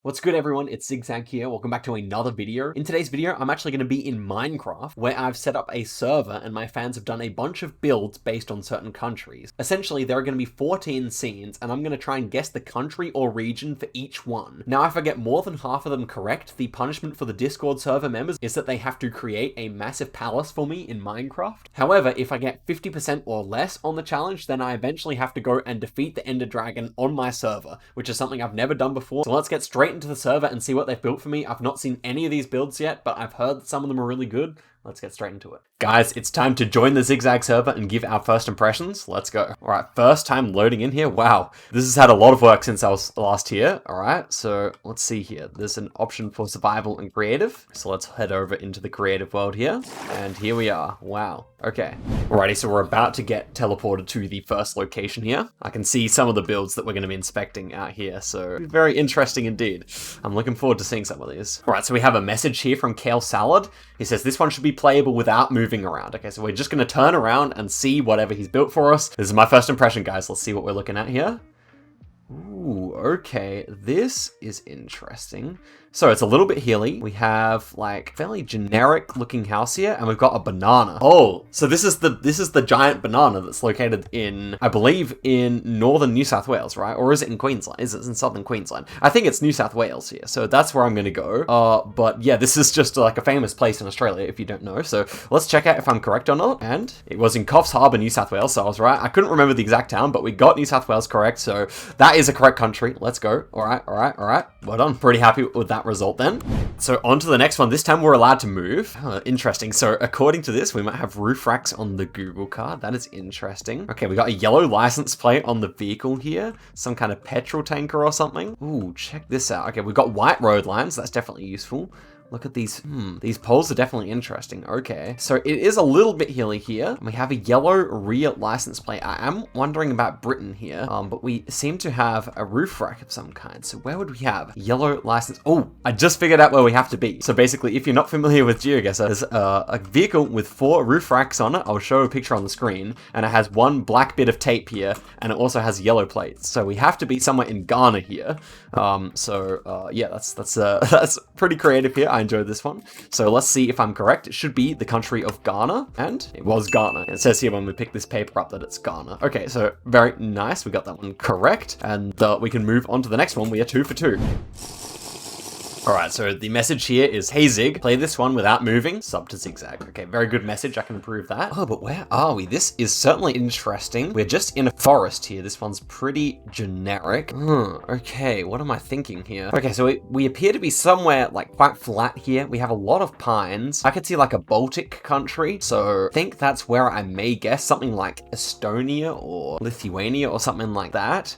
What's good everyone, it's Zigzag here, welcome back to another video. In today's video, I'm actually going to be in Minecraft, where I've set up a server and my fans have done a bunch of builds based on certain countries. Essentially, there are going to be 14 scenes, and I'm going to try and guess the country or region for each one. Now, if I get more than half of them correct, the punishment for the Discord server members is that they have to create a massive palace for me in Minecraft. However, if I get 50% or less on the challenge, then I eventually have to go and defeat the Ender Dragon on my server, which is something I've never done before. So let's get straight into the server and see what they've built for me. I've not seen any of these builds yet, but I've heard that some of them are really good. Let's get straight into it. Guys, it's time to join the Zigzag server and give our first impressions. Let's go. All right, first time loading in here. Wow, this has had a lot of work since I was last here. All right, so let's see here. There's an option for survival and creative. So let's head over into the creative world here. And here we are. Wow. Okay. Alrighty, so we're about to get teleported to the first location here. I can see some of the builds that we're going to be inspecting out here. So very interesting indeed. I'm looking forward to seeing some of these. All right, so we have a message here from Kale Salad. He says this one should be playable without moving around. Okay, so we're just going to turn around and see whatever he's built for us. This is my first impression, guys. Let's see what we're looking at here. Ooh, okay, this is interesting. So it's a little bit hilly. We have like fairly generic looking house here, and we've got a banana. Oh, so this is the giant banana that's located in, I believe, in northern New South Wales, right? Or is it in Queensland? Is it in southern Queensland? I think it's New South Wales here, so that's where I'm gonna go. But yeah, this is just like a famous place in Australia, if you don't know. So let's check out if I'm correct or not. And it was in Coffs Harbour, New South Wales, so I was right. I couldn't remember the exact town, but we got New South Wales correct, so that is a correct country. Let's go. All right. Well done. Pretty happy with that result then. So on to the next one. This time we're allowed to move. Interesting. So according to this, we might have roof racks on the Google card. That is interesting. Okay, we got a yellow license plate on the vehicle here. Some kind of petrol tanker or something. Ooh, check this out. Okay, we've got white road lines. That's definitely useful. Look at these. These poles are definitely interesting. Okay. So it is a little bit hilly here. We have a yellow rear license plate. I am wondering about Britain here. But we seem to have a roof rack of some kind. So where would we have yellow license? Oh, I just figured out where we have to be. So basically, if you're not familiar with Geoguessr, there's a vehicle with 4 roof racks on it. I'll show a picture on the screen. And it has one black bit of tape here. And it also has yellow plates. So we have to be somewhere in Ghana here. Yeah, that's pretty creative here. I enjoyed this one. So let's see if I'm correct. It should be the country of Ghana, and it was Ghana. It says here when we pick this paper up that it's Ghana. Okay, so very nice. We got that one correct, and we can move on to the next one. We are 2 for 2. Alright, so the message here is, hey Zig, play this one without moving, sub to Zigzag. Okay, very good message, I can approve that. Oh, but where are we? This is certainly interesting. We're just in a forest here. This one's pretty generic. Okay, what am I thinking here? Okay, so we appear to be somewhere like quite flat here. We have a lot of pines. I could see like a Baltic country, so I think that's where I may guess something like Estonia or Lithuania or something like that.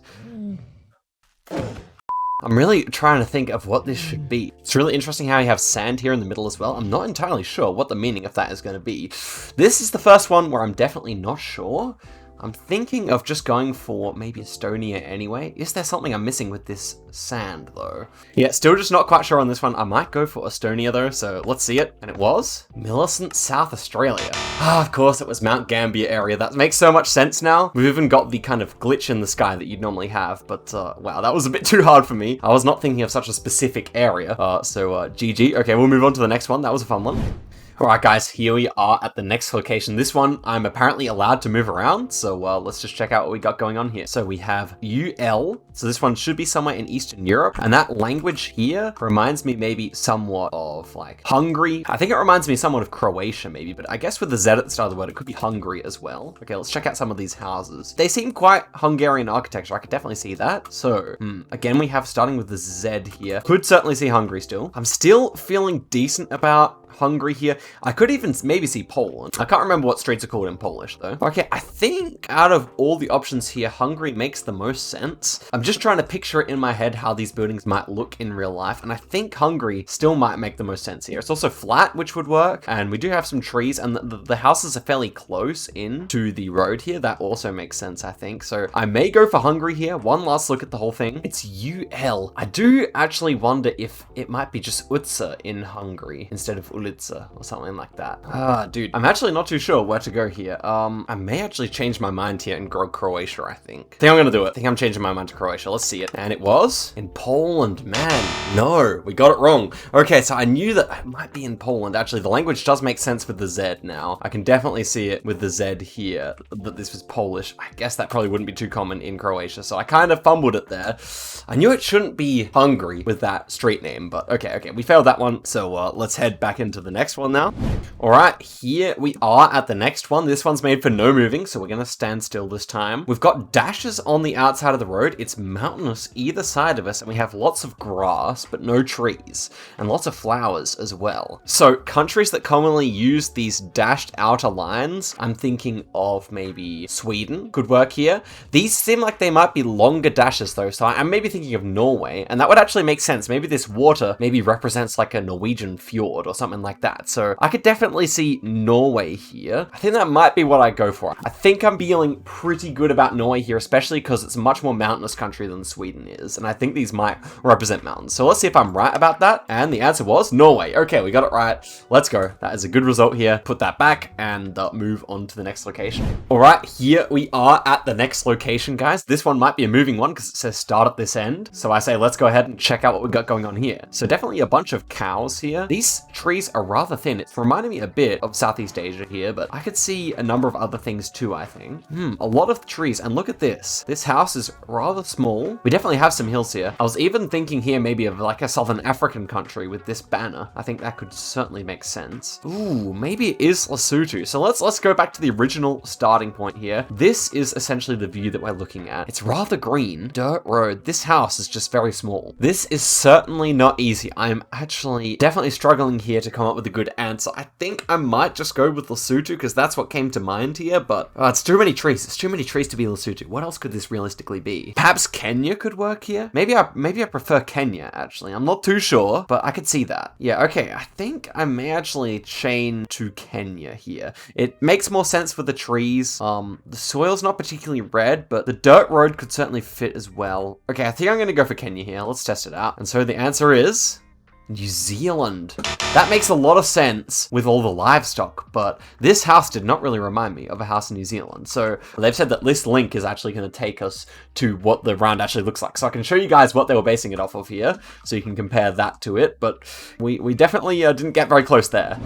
I'm really trying to think of what this should be. It's really interesting how you have sand here in the middle as well. I'm not entirely sure what the meaning of that is going to be. This is the first one where I'm definitely not sure. I'm thinking of just going for maybe Estonia anyway. Is there something I'm missing with this sand though? Yeah, still just not quite sure on this one. I might go for Estonia though, so let's see it. And it was Millicent, South Australia. Of course it was Mount Gambier area. That makes so much sense now. We've even got the kind of glitch in the sky that you'd normally have, but wow, that was a bit too hard for me. I was not thinking of such a specific area. GG. Okay, we'll move on to the next one. That was a fun one. Alright guys, here we are at the next location. This one, I'm apparently allowed to move around, so let's just check out what we got going on here. So we have UL, so this one should be somewhere in Eastern Europe, and that language here reminds me maybe somewhat of like Hungary. I think it reminds me somewhat of Croatia maybe, but I guess with the Z at the start of the word, it could be Hungary as well. Okay, let's check out some of these houses. They seem quite Hungarian architecture, I could definitely see that. So, again, we have starting with the Z here. Could certainly see Hungary still. I'm still feeling decent about Hungary here. I could even maybe see Poland. I can't remember what streets are called in Polish though. Okay, I think out of all the options here, Hungary makes the most sense. I'm just trying to picture it in my head how these buildings might look in real life, and I think Hungary still might make the most sense here. It's also flat, which would work, and we do have some trees, and the houses are fairly close in to the road here. That also makes sense, I think. So I may go for Hungary here. One last look at the whole thing. It's UL. I do actually wonder if it might be just Utsa in Hungary instead of Ulica or something like that. Ah, dude, I'm actually not too sure where to go here. I may actually change my mind here and go Croatia, I think. I think I'm gonna do it. I think I'm changing my mind to Croatia. Let's see it. And it was in Poland, man. No, we got it wrong. Okay, so I knew that it might be in Poland. Actually, the language does make sense with the Z now. I can definitely see it with the Z here, that this was Polish. I guess that probably wouldn't be too common in Croatia, so I kind of fumbled it there. I knew it shouldn't be Hungary with that street name, but okay, we failed that one. So let's head back into the next one now. All right, here we are at the next one. This one's made for no moving, so we're gonna stand still this time. We've got dashes on the outside of the road. It's mountainous either side of us, and we have lots of grass, but no trees, and lots of flowers as well. So countries that commonly use these dashed outer lines, I'm thinking of maybe Sweden could work here. These seem like they might be longer dashes though, so I'm maybe thinking of Norway, and that would actually make sense. Maybe this water maybe represents like a Norwegian fjord or something like that. So I could definitely see Norway here. I think that might be what I go for. I think I'm feeling pretty good about Norway here, especially because it's a much more mountainous country than Sweden is, and I think these might represent mountains. So let's see if I'm right about that, and the answer was Norway. Okay, we got it right. Let's go. That is a good result here. Put that back and move on to the next location. All right, here we are at the next location, guys. This one might be a moving one because it says start at this end. So I say, let's go ahead and check out what we've got going on here. So definitely a bunch of cows here. These trees are rather thin. It's reminding me a bit of Southeast Asia here, but I could see a number of other things too, I think. A lot of trees, and look at this. This house is rather small. We definitely have some hills here. I was even thinking here maybe of like a Southern African country with this banner. I think that could certainly make sense. Ooh, maybe it is Lesotho. So let's go back to the original starting point here. This is essentially the view that we're looking at. It's rather green. Dirt road. This house is just very small. This is certainly not easy. I'm actually definitely struggling here to come up with a good answer. I think I might just go with Lesotho because that's what came to mind here, but it's too many trees. It's too many trees to be Lesotho. What else could this realistically be? Perhaps Kenya could work here? Maybe I prefer Kenya, actually. I'm not too sure, but I could see that. Yeah, okay. I think I may actually chain to Kenya here. It makes more sense with the trees. The soil's not particularly red, but the dirt road could certainly fit as well. Okay, I think I'm gonna go for Kenya here. Let's test it out. And so the answer is New Zealand. That makes a lot of sense with all the livestock, but this house did not really remind me of a house in New Zealand. So they've said that this link is actually going to take us to what the round actually looks like. So I can show you guys what they were basing it off of here, so you can compare that to it, but we definitely didn't get very close there.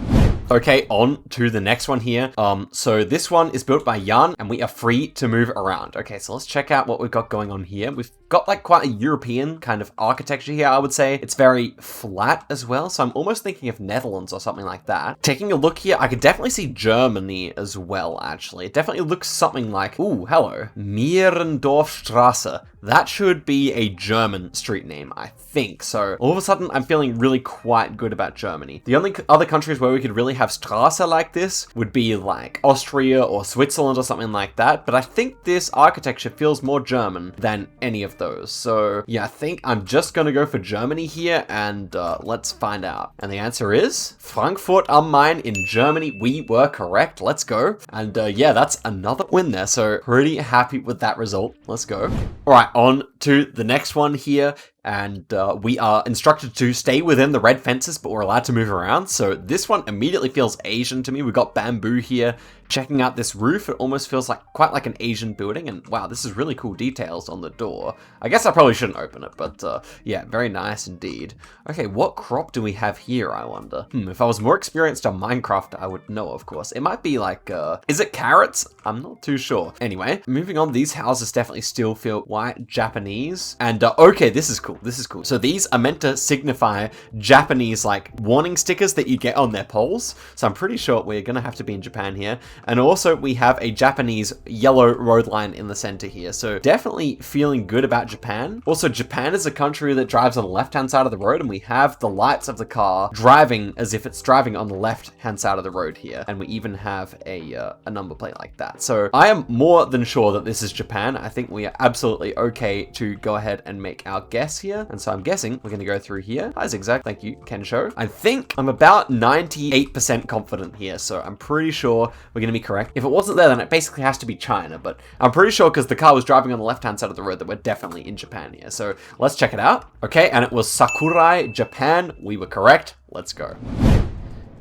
Okay, on to the next one here. So this one is built by Jan, and we are free to move around. Okay, so let's check out what we've got going on here. We've got like quite a European kind of architecture here, I would say. It's very flat as well, so I'm almost thinking of Netherlands or something like that. Taking a look here, I could definitely see Germany as well, actually. It definitely looks something like, ooh, hello, Mierendorfstrasse. That should be a German street name, I think. So all of a sudden, I'm feeling really quite good about Germany. The only other countries where we could really have Strasse like this would be like Austria or Switzerland or something like that. But I think this architecture feels more German than any of those. So yeah, I think I'm just gonna go for Germany here, and let's find out. And the answer is Frankfurt am Main in Germany. We were correct. Let's go. And yeah, that's another win there. So pretty happy with that result. Let's go. All right, on to the next one here. And we are instructed to stay within the red fences, but we're allowed to move around. So this one immediately feels Asian to me. We've got bamboo here. Checking out this roof, it almost feels like quite like an Asian building. And wow, this is really cool details on the door. I guess I probably shouldn't open it, but yeah, very nice indeed. Okay, what crop do we have here, I wonder? If I was more experienced on Minecraft, I would know, of course. It might be like, is it carrots? I'm not too sure. Anyway, moving on, these houses definitely still feel white Japanese. And okay, this is cool. This is cool. So these are meant to signify Japanese like warning stickers that you get on their poles. So I'm pretty sure we're gonna have to be in Japan here. And also we have a Japanese yellow road line in the center here. So definitely feeling good about Japan. Also, Japan is a country that drives on the left-hand side of the road, and we have the lights of the car driving as if it's driving on the left-hand side of the road here. And we even have a number plate like that. So I am more than sure that this is Japan. I think we are absolutely okay to go ahead and make our guess here. And so I'm guessing we're going to go through here. Hi, Zigzag. Thank you, Kensho. I think I'm about 98% confident here. So I'm pretty sure we're going to be correct. If it wasn't there, then it basically has to be China. But I'm pretty sure because the car was driving on the left-hand side of the road that we're definitely in Japan here. So let's check it out. Okay, and it was Sakurai, Japan. We were correct. Let's go.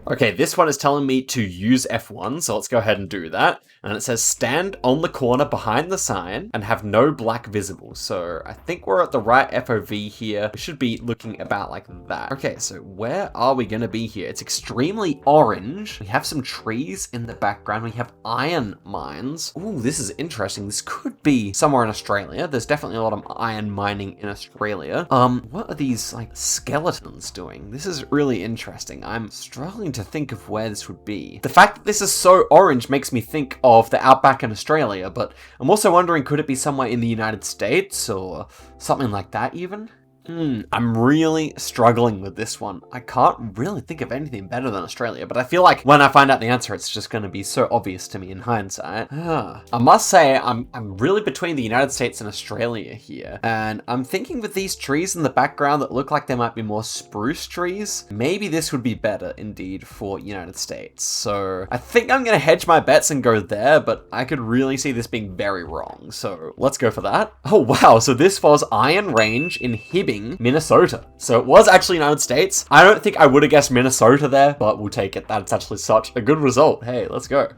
Okay, this one is telling me to use F1, so let's go ahead and do that. And it says stand on the corner behind the sign and have no black visible. So I think we're at the right FOV here. We should be looking about like that. Okay, so where are we gonna be here? It's extremely orange. We have some trees in the background. We have iron mines. Ooh, this is interesting. This could be somewhere in Australia. There's definitely a lot of iron mining in Australia. What are these like skeletons doing? This is really interesting. I'm struggling to think of where this would be. The fact that this is so orange makes me think of the outback in Australia, but I'm also wondering, could it be somewhere in the United States or something like that even? I'm really struggling with this one. I can't really think of anything better than Australia, but I feel like when I find out the answer, it's just going to be so obvious to me in hindsight. I must say, I'm really between the United States and Australia here, and I'm thinking with these trees in the background that look like they might be more spruce trees, maybe this would be better indeed for United States. So I think I'm going to hedge my bets and go there, but I could really see this being very wrong. So let's go for that. Oh wow, so this was Iron Range in Hibbing, Minnesota. So it was actually United States. I don't think I would have guessed Minnesota there, but we'll take it. That's actually such a good result. Hey, let's go.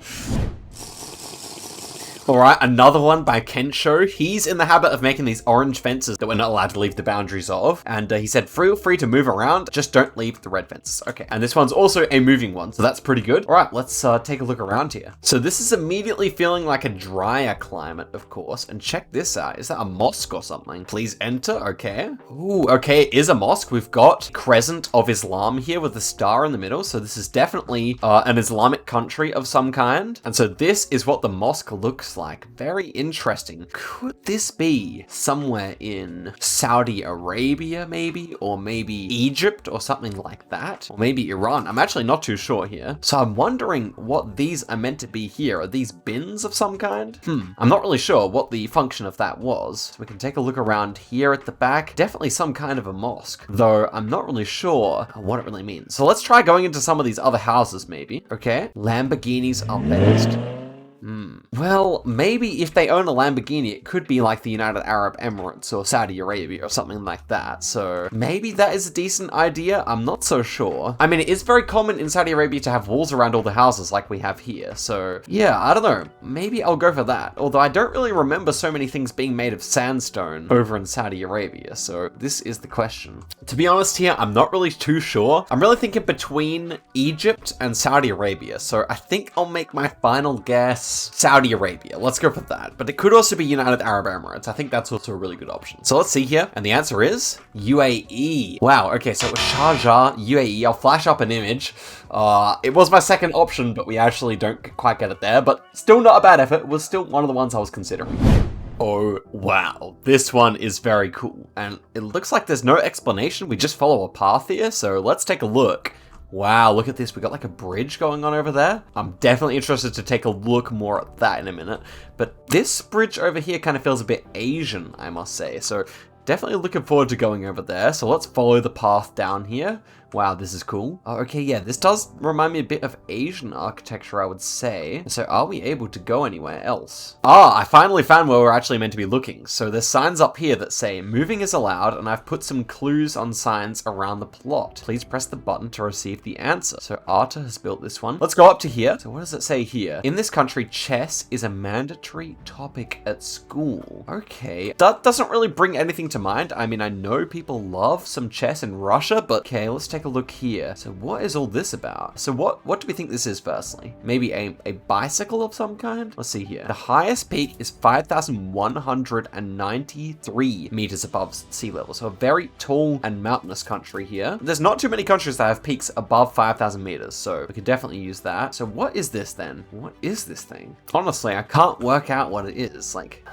Alright, another one by Kensho. He's in the habit of making these orange fences that we're not allowed to leave the boundaries of. And he said, feel free to move around, just don't leave the red fences. Okay, and this one's also a moving one, so that's pretty good. Alright, let's take a look around here. So this is immediately feeling like a drier climate, of course. And check this out. Is that a mosque or something? Please enter. Okay. Ooh, okay, it is a mosque. We've got Crescent of Islam here with the star in the middle. So this is definitely an Islamic country of some kind. And so this is what the mosque looks like. Very interesting. Could this be somewhere in Saudi Arabia maybe, or maybe Egypt or something like that, or maybe Iran? I'm actually not too sure here. So I'm wondering what these are meant to be here. Are these bins of some kind? I'm not really sure what the function of that was. So we can take a look around here at the back. Definitely some kind of a mosque, though I'm not really sure what it really means. So let's try going into some of these other houses maybe. Okay, Lamborghinis are best. Well, maybe if they own a Lamborghini, it could be like the United Arab Emirates or Saudi Arabia or something like that. So maybe that is a decent idea. I'm not so sure. I mean, it is very common in Saudi Arabia to have walls around all the houses like we have here. So yeah, I don't know. Maybe I'll go for that. Although I don't really remember so many things being made of sandstone over in Saudi Arabia. So this is the question. To be honest here, I'm not really too sure. I'm really thinking between Egypt and Saudi Arabia. So I think I'll make my final guess Saudi Arabia. Let's go for that. But it could also be United Arab Emirates. I think that's also a really good option. So let's see here. And the answer is UAE. Wow. Okay. So it was Sharjah, UAE. I'll flash up an image. It was my second option, but we actually don't quite get it there. But still not a bad effort. It was still one of the ones I was considering. Oh, wow. This one is very cool. And it looks like there's no explanation. We just follow a path here. So let's take a look. Wow, look at this. We got like a bridge going on over there. I'm definitely interested to take a look more at that in a minute. But this bridge over here kind of feels a bit Asian, I must say. So definitely looking forward to going over there. So let's follow the path down here. Wow, this is cool. Oh, okay, yeah, this does remind me a bit of Asian architecture, I would say. So are we able to go anywhere else? Ah, I finally found where we're actually meant to be looking. So there's signs up here that say, moving is allowed, and I've put some clues on signs around the plot. Please press the button to receive the answer. So Arta has built this one. Let's go up to here. So what does it say here? In this country, chess is a mandatory topic at school. Okay, that doesn't really bring anything to mind. I mean, I know people love some chess in Russia, but okay, let's take a look here. So what is all this about? So what do we think this is firstly? Maybe a bicycle of some kind? Let's see here. The highest peak is 5,193 meters above sea level. So a very tall and mountainous country here. There's not too many countries that have peaks above 5,000 meters. So we could definitely use that. So what is this then? What is this thing? Honestly, I can't work out what it is. Like,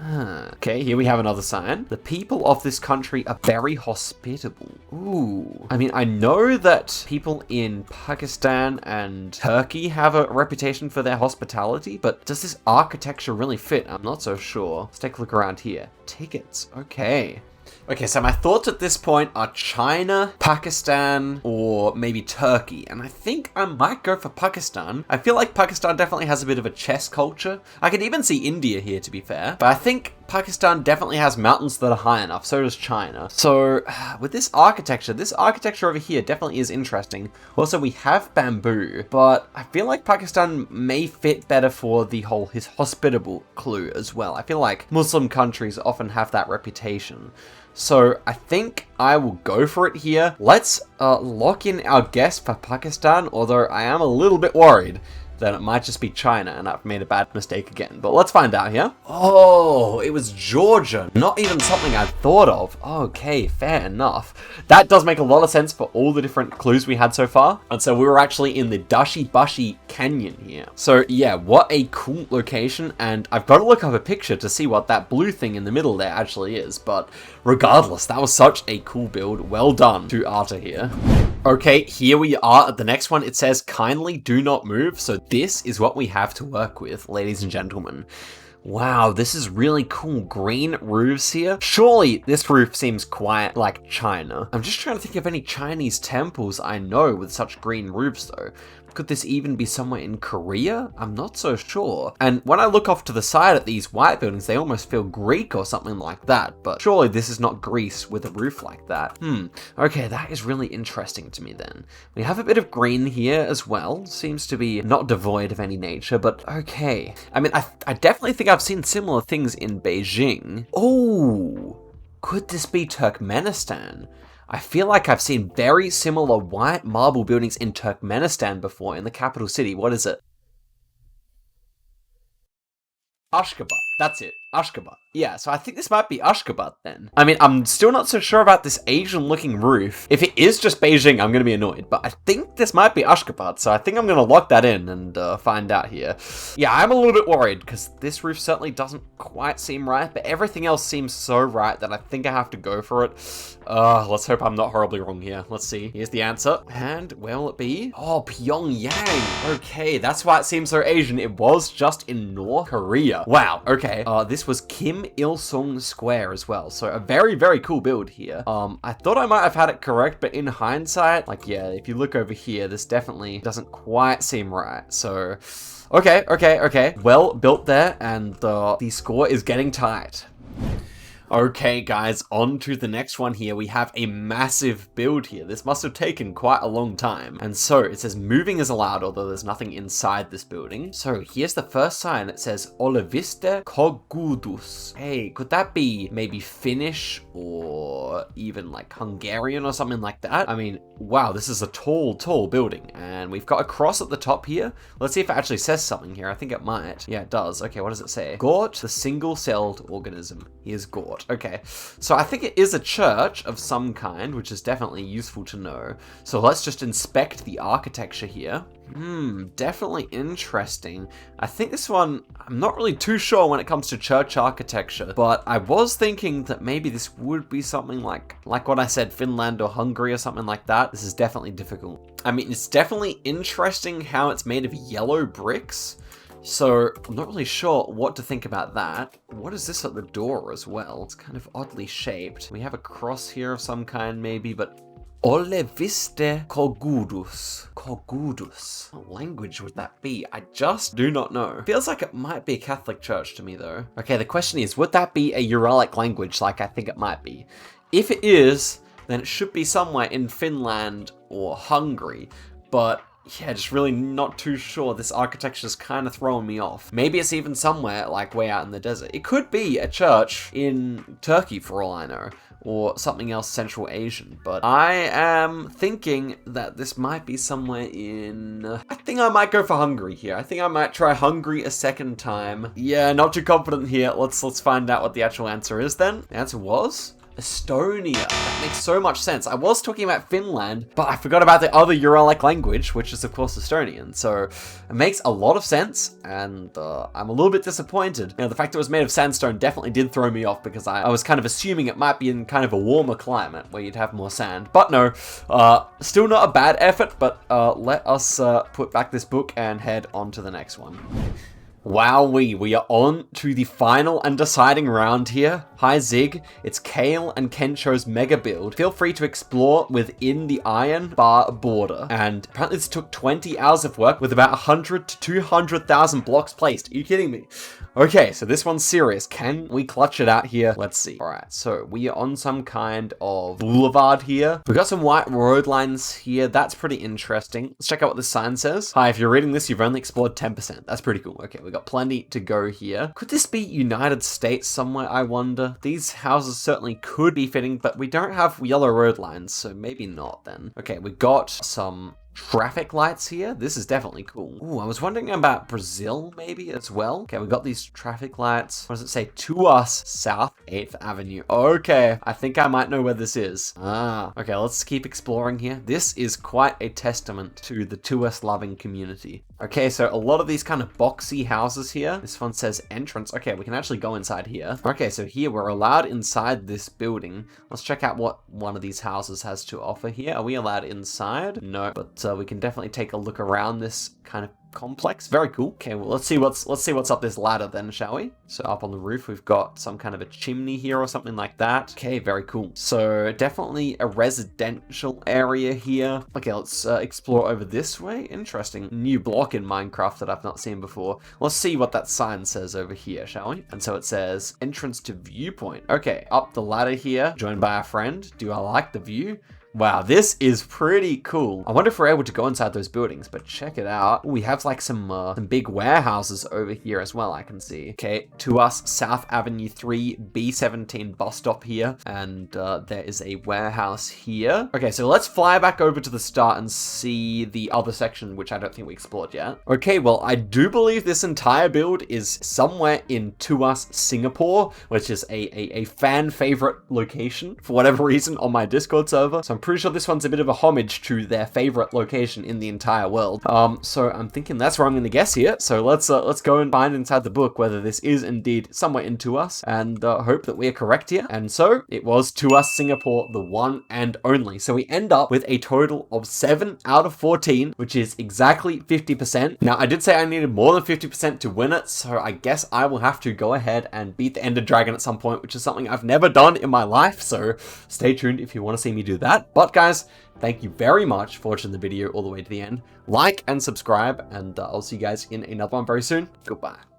okay, here we have another sign. The people of this country are very hospitable. Ooh. I mean, I know that people in Pakistan and Turkey have a reputation for their hospitality, but does this architecture really fit? I'm not so sure. Let's take a look around here. Tickets. Okay. Okay, so my thoughts at this point are China, Pakistan, or maybe Turkey. And I think I might go for Pakistan. I feel like Pakistan definitely has a bit of a chess culture. I could even see India here, to be fair. But I think Pakistan definitely has mountains that are high enough, so does China. So, with this architecture over here definitely is interesting. Also, we have bamboo, but I feel like Pakistan may fit better for the whole his hospitable clue as well. I feel like Muslim countries often have that reputation. So I think I will go for it here. Let's lock in our guess for Pakistan, although I am a little bit worried that it might just be China and I've made a bad mistake again. But let's find out here. Oh, it was Georgia. Not even something I'd thought of. Okay, fair enough. That does make a lot of sense for all the different clues we had so far. And so we were actually in the Dashi Bashi Canyon here. So yeah, what a cool location. And I've got to look up a picture to see what that blue thing in the middle there actually is. But regardless, that was such a cool build. Well done to Arta here. Okay, here we are at the next one. It says, kindly do not move. So this is what we have to work with, ladies and gentlemen. Wow, this is really cool. Green roofs here. Surely this roof seems quite like China. I'm just trying to think of any Chinese temples I know with such green roofs though. Could this even be somewhere in Korea? I'm not so sure. And when I look off to the side at these white buildings, they almost feel Greek or something like that. But surely this is not Greece with a roof like that. Okay, that is really interesting to me then. We have a bit of green here as well. Seems to be not devoid of any nature, but okay. I mean, I definitely think I've seen similar things in Beijing. Oh, could this be Turkmenistan? I feel like I've seen very similar white marble buildings in Turkmenistan before, in the capital city. What is it? Ashgabat. That's it. Ashgabat. Yeah, so I think this might be Ashgabat then. I mean, I'm still not so sure about this Asian-looking roof. If it is just Beijing, I'm going to be annoyed. But I think this might be Ashgabat, so I think I'm going to lock that in and find out here. Yeah, I'm a little bit worried, because this roof certainly doesn't quite seem right, but everything else seems so right that I think I have to go for it. Let's hope I'm not horribly wrong here. Let's see. Here's the answer. And where will it be? Oh, Pyongyang. Okay, that's why it seems so Asian. It was just in North Korea. Wow, okay. This was Kim Il-sung Square as well. So a very, very cool build here. I thought I might have had it correct, but in hindsight, like, yeah, if you look over here, this definitely doesn't quite seem right. So, okay. Well built there, and the score is getting tight. Okay guys, on to the next one here. We have a massive build here. This must have taken quite a long time. And so it says moving is allowed, although there's nothing inside this building. So here's the first sign. It says Oleviste Kogudus. Hey, could that be maybe Finnish or even like Hungarian or something like that? I mean, wow, this is a tall building. And we've got a cross at the top here. Let's see if it actually says something here. I think it might. Yeah, it does. Okay, what does it say? Gort, the single-celled organism. Here's Gort. Okay, so I think it is a church of some kind, which is definitely useful to know. So let's just inspect the architecture here. Definitely interesting. I think this one, I'm not really too sure when it comes to church architecture, but I was thinking that maybe this would be something like what I said, Finland or Hungary or something like that. This is definitely difficult. I mean, it's definitely interesting how it's made of yellow bricks. So I'm not really sure what to think about that. What is this at the door as well? It's kind of oddly shaped. We have a cross here of some kind maybe, but Oleviste Kogudus. Kogudus. What language would that be? I just do not know. Feels like it might be a Catholic church to me though. Okay, the question is, would that be a Uralic language like I think it might be? If it is, then it should be somewhere in Finland or Hungary, but yeah, just really not too sure. This architecture's kind of throwing me off. Maybe it's even somewhere like way out in the desert. It could be a church in Turkey for all I know, or something else Central Asian, but I am thinking that this might be somewhere in... I think I might go for Hungary here. I think I might try Hungary a second time. Yeah, not too confident here. Let's find out what the actual answer is then. The answer was Estonia. That makes so much sense. I was talking about Finland, but I forgot about the other Uralic language, which is of course Estonian. So it makes a lot of sense, and I'm a little bit disappointed. You know, the fact that it was made of sandstone definitely did throw me off, because I was kind of assuming it might be in kind of a warmer climate where you'd have more sand. But no, still not a bad effort, but let us put back this book and head on to the next one. Wowee, we are on to the final and deciding round here. Hi Zig, it's Kale and Kencho's mega build. Feel free to explore within the iron bar border. And apparently this took 20 hours of work with about 100 to 200,000 blocks placed. Are you kidding me? Okay, so this one's serious. Can we clutch it out here? Let's see. All right, so we are on some kind of boulevard here. We've got some white road lines here. That's pretty interesting. Let's check out what the sign says. Hi, if you're reading this, you've only explored 10%. That's pretty cool. Okay, we've got plenty to go here. Could this be United States somewhere, I wonder? These houses certainly could be fitting, but we don't have yellow road lines, so maybe not then. Okay, we've got some traffic lights here. This is definitely cool. Ooh, I was wondering about Brazil maybe as well. Okay, we got these traffic lights. What does it say? To us, South 8th Avenue. Okay, I think I might know where this is. Okay, let's keep exploring here. This is quite a testament to the To Us loving community. Okay, so a lot of these kind of boxy houses here. This one says entrance. Okay, we can actually go inside here. Okay, so here we're allowed inside this building. Let's check out what one of these houses has to offer here. Are we allowed inside? No, but we can definitely take a look around this kind of complex. Very cool. Okay, well, let's see what's up this ladder then, shall we? So up on the roof, we've got some kind of a chimney here or something like that. Okay, very cool. So definitely a residential area here. Okay, let's explore over this way. Interesting. New block in Minecraft that I've not seen before. Let's see what that sign says over here, shall we? And so it says entrance to Viewpoint. Okay, up the ladder here, joined by a friend. Do I like the view? Wow, this is pretty cool. I wonder if we're able to go inside those buildings, but check it out. Ooh, we have like some big warehouses over here as well, I can see. Okay, To Us, South Avenue 3, B17 bus stop here. And there is a warehouse here. Okay, so let's fly back over to the start and see the other section, which I don't think we explored yet. Okay, well, I do believe this entire build is somewhere in To Us, Singapore, which is a fan favorite location for whatever reason on my Discord server. So I'm pretty sure this one's a bit of a homage to their favorite location in the entire world. So I'm thinking that's where I'm going to guess here. So let's go and find inside the book whether this is indeed somewhere in To Us, and hope that we are correct here. And so it was To Us Singapore, the one and only. So we end up with a total of 7 out of 14, which is exactly 50%. Now I did say I needed more than 50% to win it, so I guess I will have to go ahead and beat the Ender Dragon at some point, which is something I've never done in my life. So stay tuned if you want to see me do that. But guys, thank you very much for watching the video all the way to the end. Like and subscribe, and I'll see you guys in another one very soon. Goodbye.